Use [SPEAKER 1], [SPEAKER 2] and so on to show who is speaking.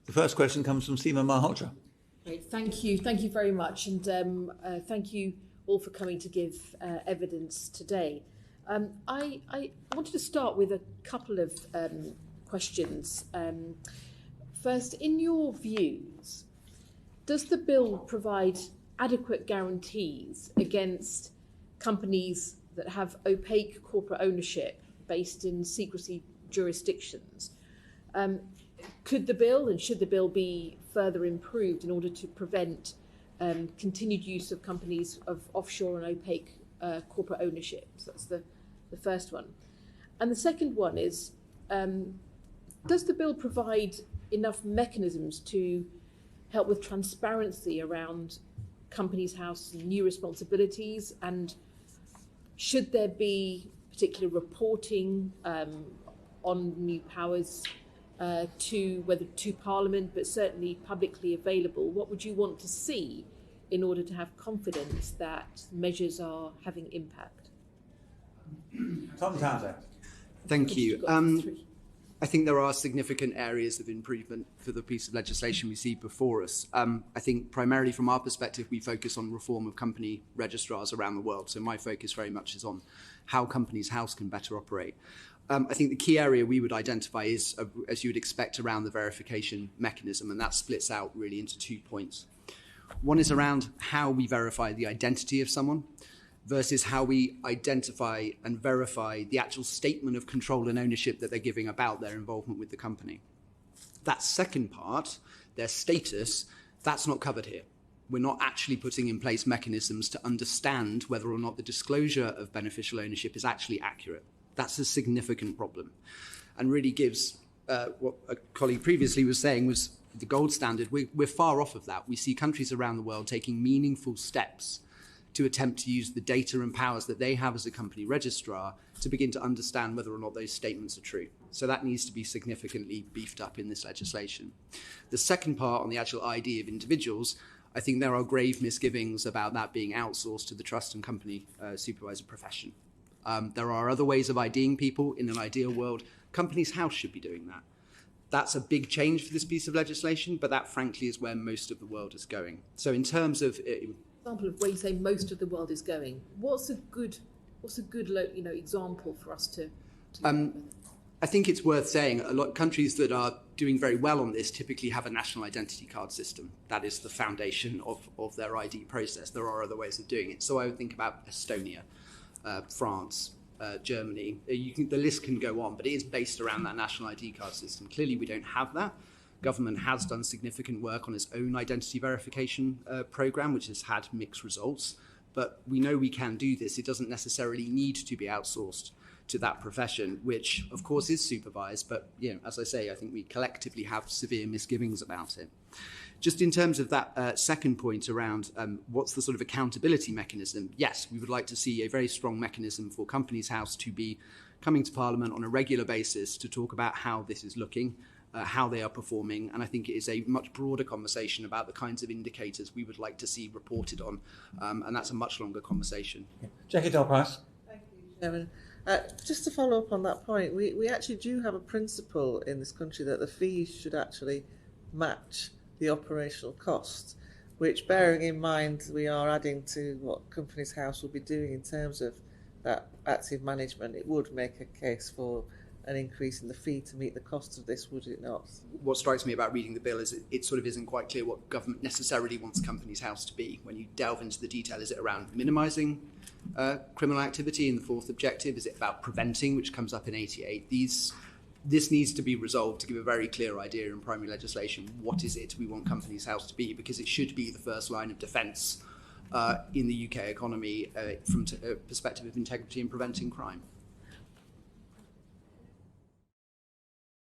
[SPEAKER 1] The first question comes from Seema Malhotra.
[SPEAKER 2] Great, thank you very much, and thank you all for coming to give evidence today. I wanted to start with a couple of questions. First, in your views, does the bill provide adequate guarantees against companies that have opaque corporate ownership based in secrecy jurisdictions? Could the bill and should the bill be further improved in order to prevent continued use of companies of offshore and opaque corporate ownership? So that's the first one. And the second one is, does the bill provide enough mechanisms to help with transparency around Companies House new responsibilities, and should there be particular reporting on new powers to Parliament, but certainly publicly available? What would you want to see in order to have confidence that measures are having impact?
[SPEAKER 1] Thom Townsend.
[SPEAKER 3] Thank you. I think there are significant areas of improvement for the piece of legislation we see before us. I think primarily from our perspective, we focus on reform of company registrars around the world. So my focus very much is on how Companies House can better operate. I think the key area we would identify is, as you would expect, around the verification mechanism, and that splits out really into 2 points. One is around how we verify the identity of someone versus how we identify and verify the actual statement of control and ownership that they're giving about their involvement with the company. That second part, their status, that's not covered here. We're not actually putting in place mechanisms to understand whether or not the disclosure of beneficial ownership is actually accurate. That's a significant problem, and really gives what a colleague previously was saying was the gold standard. We're far off of that. We see countries around the world taking meaningful steps to attempt to use the data and powers that they have as a company registrar to begin to understand whether or not those statements are true. So that needs to be significantly beefed up in this legislation. The second part, on the actual ID of individuals, I think there are grave misgivings about that being outsourced to the trust and company supervisor profession. There are other ways of IDing people. In an ideal world, Companies House should be doing that. That's a big change for this piece of legislation, but that frankly is where most of the world is going. So in terms of
[SPEAKER 2] example of where you say most of the world is going, what's a good example for us to
[SPEAKER 3] I think it's worth saying a lot of countries that are doing very well on this typically have a national identity card system. That is the foundation of their ID process. There are other ways of doing it. So I would think about Estonia, France, Germany. The list can go on, but it is based around that national ID card system. Clearly we don't have that. Government has done significant work on its own identity verification program, which has had mixed results. But we know we can do this. It doesn't necessarily need to be outsourced to that profession, which of course is supervised. But as I say, I think we collectively have severe misgivings about it. Just in terms of that second point around what's the sort of accountability mechanism, yes, we would like to see a very strong mechanism for Companies House to be coming to Parliament on a regular basis to talk about how this is looking, how they are performing, and I think it is a much broader conversation about the kinds of indicators we would like to see reported on, and that's a much longer conversation.
[SPEAKER 1] Jackie Delprice.
[SPEAKER 4] Thank you, Chairman. Just to follow up on that point, we actually do have a principle in this country that the fees should actually match the operational costs, which, bearing in mind we are adding to what Companies House will be doing in terms of that active management, it would make a case for an increase in the fee to meet the cost of this, would it not?
[SPEAKER 3] What strikes me about reading the bill is it sort of isn't quite clear what government necessarily wants Companies House to be. When you delve into the detail, is it around minimising criminal activity in the fourth objective? Is it about preventing, which comes up in 88? This needs to be resolved to give a very clear idea in primary legislation. What is it we want Companies House to be? Because it should be the first line of defence in the UK economy from a perspective of integrity and preventing crime.